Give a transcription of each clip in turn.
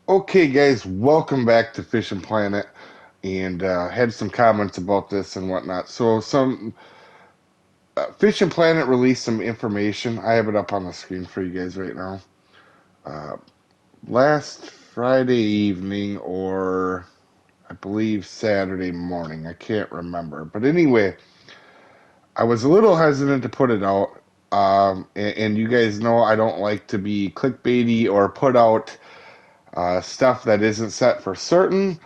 Okay, guys, welcome back to Fishing Planet, and had some comments about this and whatnot. So, some Fishing Planet released some information. I have it up on the screen for you guys right now. Uh, Last Friday evening, or I believe Saturday morning, I can't remember. But anyway, I was a little hesitant to put it out. And you guys know I don't like to be clickbaity or put out stuff that isn't set for certain.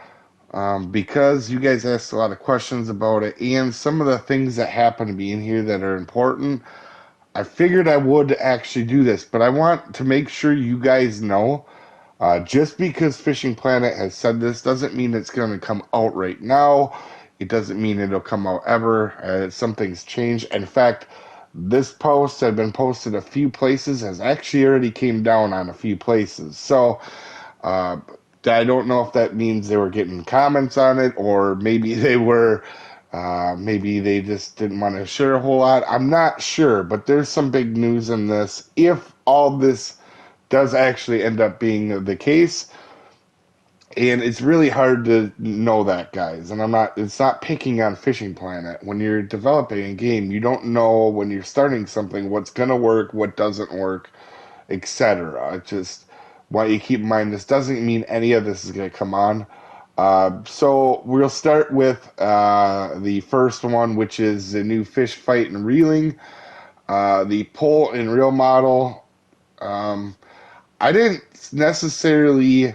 Because you guys asked a lot of questions about it and some of the things that happen to be in here that are important. I figured I would actually do this, but I want to make sure you guys know just because Fishing Planet has said this doesn't mean it's going to come out right now. It doesn't mean it'll come out ever. Some things change. In fact, this post had been posted a few places, has actually already came down on a few places. So, uh, I don't know if that means they were getting comments on it, or maybe maybe they just didn't want to share a whole lot. I'm not sure, but there's some big news in this. If all this does actually end up being the case, and it's really hard to know that, guys. And it's not picking on Fishing Planet. When you're developing a game, you don't know when you're starting something what's going to work, what doesn't work, etc. Just want you to keep in mind this doesn't mean any of this is going to come on. So we'll start with the first one, which is the new fish fight and reeling, the pole and reel model. Um, I didn't necessarily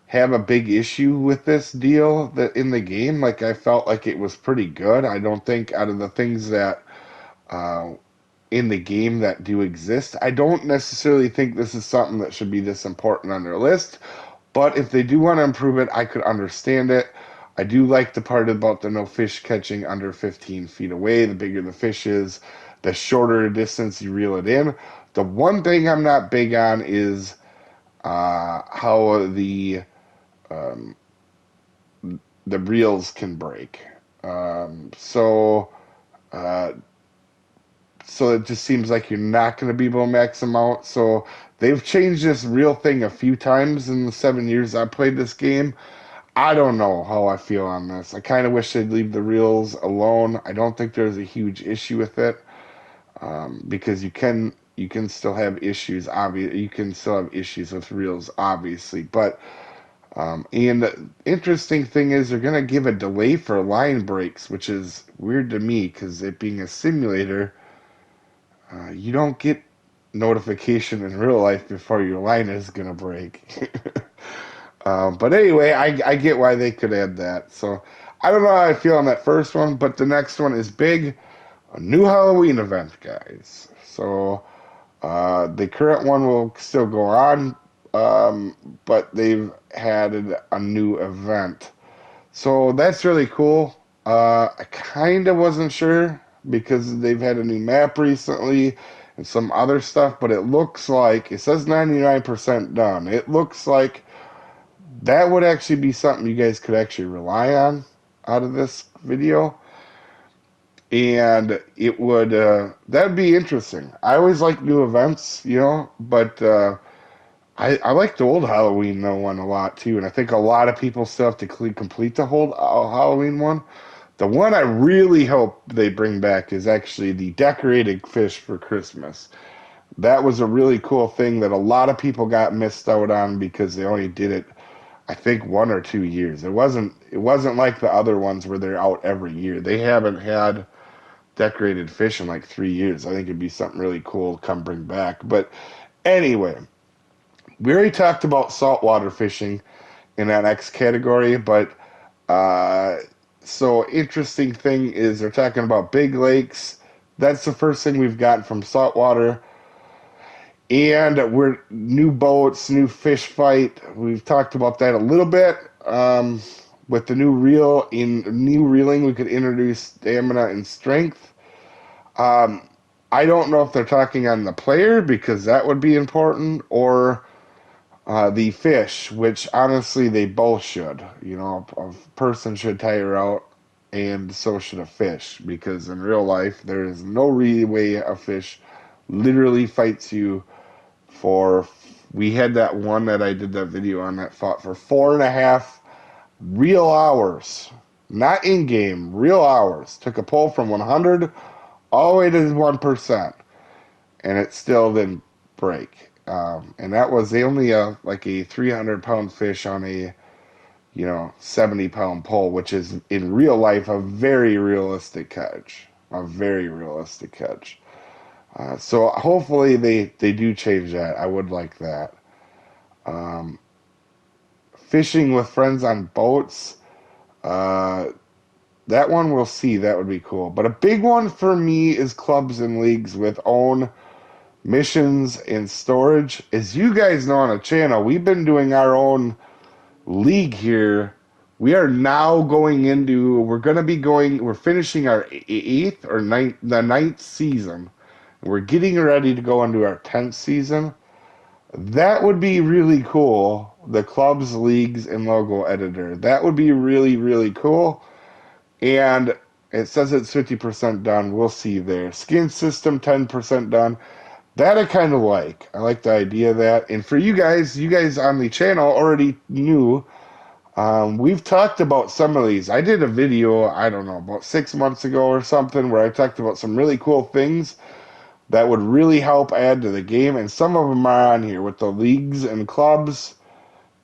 have a big issue with this deal that in the game. Like I felt like it was pretty good. I don't think out of the things that uh, in the game that do exist. I don't necessarily think this is something that should be this important on their list, but if they do want to improve it, I could understand it. I do like the part about the no fish catching under 15 feet away. The bigger the fish is, the shorter distance you reel it in. The one thing I'm not big on is how um, the reels can break. Um, so uh, so it just seems like you're not going to be able to max them out. So they've changed this real thing a few times in the 7 years I played this game. I don't know how I feel on this. I kind of wish they'd leave the reels alone. I don't think there's a huge issue with it, because you can still have issues. You can still have issues with reels, obviously. But and the interesting thing is they're gonna give a delay for line breaks, which is weird to me because it being a simulator, you don't get notification in real life before your line is gonna break. But anyway, I get why they could add that. So I don't know how I feel on that first one, but the next one is big. A new Halloween event, guys. So the current one will still go on, but they've added a new event. So that's really cool. I kind of wasn't sure because they've had a new map recently and some other stuff, but it looks like it says 99% done. It looks like that would actually be something you guys could actually rely on out of this video. And it would that'd be interesting. I always like new events, but I like the old Halloween one a lot too, and I think a lot of people still have to complete the whole Halloween one. The one I really hope they bring back is actually the decorated fish for Christmas. That was a really cool thing that a lot of people got missed out on because they only did it, I think, 1 or 2 years. It wasn't like the other ones where they're out every year. They haven't had decorated fish in like 3 years. I think it'd be something really cool to come bring back. But anyway, we already talked about saltwater fishing in that next category, but uh, so interesting thing is they're talking about big lakes. That's the first thing we've gotten from saltwater. And we're new boats, new fish fight. We've talked about that a little bit. With the new reeling, we could introduce stamina and strength. Um, I don't know if they're talking on the player because that would be important, or the fish, which honestly they both should. A person should tire out, and so should a fish, because in real life there is no way a fish literally fights you for We had that one that I did that video on that fought for 4.5 real hours. Not in game, real hours. Took a pull from 100 all the way to 1%. And it still didn't break. And that was only like a 300-pound fish on a 70-pound pole, which is in real life a very realistic catch. A very realistic catch. So hopefully they do change that. I would like that. Um, Fishing with friends on boats. That one we'll see. That would be cool. But a big one for me is clubs and leagues with own missions and storage. As you guys know on the channel, we've been doing our own league here. We are now we're finishing our eighth or ninth season. We're getting ready to go into our 10th season. That would be really cool. The clubs, leagues, and logo editor. That would be really, really cool. And it says it's 50% done. We'll see there. Skin system, 10% done. That I kind of like. I like the idea of that. And for you guys on the channel already knew, we've talked about some of these. I did a video, I don't know, about 6 months ago or something, where I talked about some really cool things that would really help add to the game. And some of them are on here with the leagues and clubs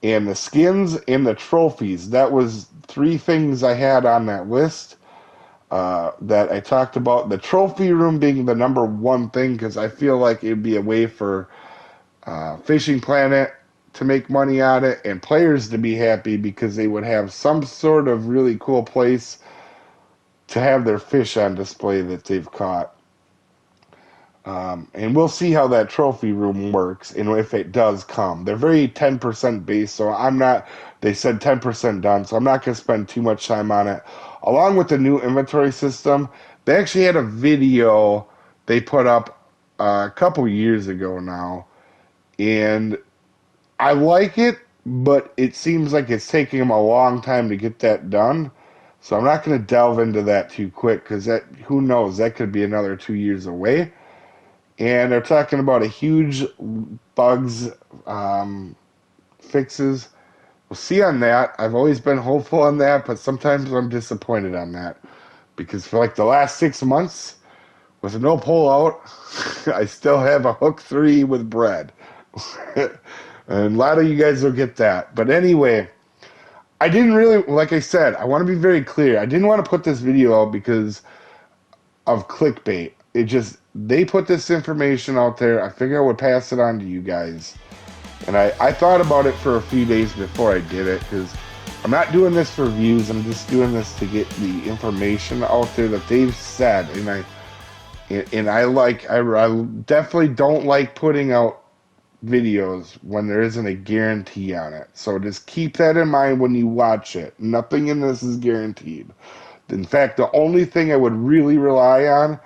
and the skins and the trophies. That was 3 things I had on that list. That I talked about. The trophy room being the number one thing, because I feel like it'd be a way for Fishing Planet to make money on it and players to be happy because they would have some sort of really cool place to have their fish on display that they've caught. And we'll see how that trophy room works and if it does come. They're very 10% base, so they said 10% done, so I'm not going to spend too much time on it. Along with the new inventory system, they actually had a video they put up a couple years ago now, and I like it, but it seems like it's taking them a long time to get that done. So I'm not going to delve into that too quick, because who knows, that could be another 2 years away. And they're talking about a huge bugs fixes. We'll see on that. I've always been hopeful on that, but sometimes I'm disappointed on that. Because for like the last 6 months, with no pull out, I still have a hook 3 with bread. And a lot of you guys will get that. But anyway, I didn't really, like I said, I want to be very clear. I didn't want to put this video out because of clickbait. They put this information out there. I figured I would pass it on to you guys. And I thought about it for a few days before I did it, because I'm not doing this for views. I'm just doing this to get the information out there that they've said. And I definitely don't like putting out videos when there isn't a guarantee on it. So just keep that in mind when you watch it. Nothing in this is guaranteed. In fact, the only thing I would really rely on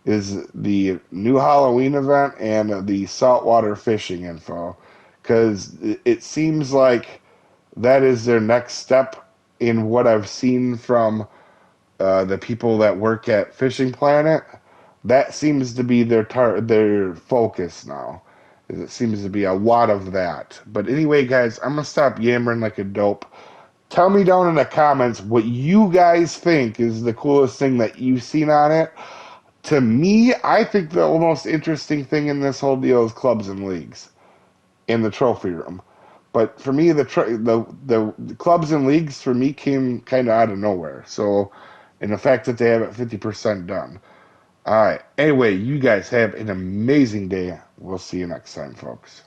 is the new Halloween event and the saltwater fishing info, because it seems like that is their next step in what I've seen from the people that work at Fishing Planet. That seems to be their focus now. It seems to be a lot of that. But anyway, guys, I'm going to stop yammering like a dope. Tell me down in the comments what you guys think is the coolest thing that you've seen on it. To me, I think the most interesting thing in this whole deal is clubs and leagues in the trophy room. But for me, the clubs and leagues for me came kind of out of nowhere. So, and the fact that they have it 50% done. All right. Anyway, you guys have an amazing day. We'll see you next time, folks.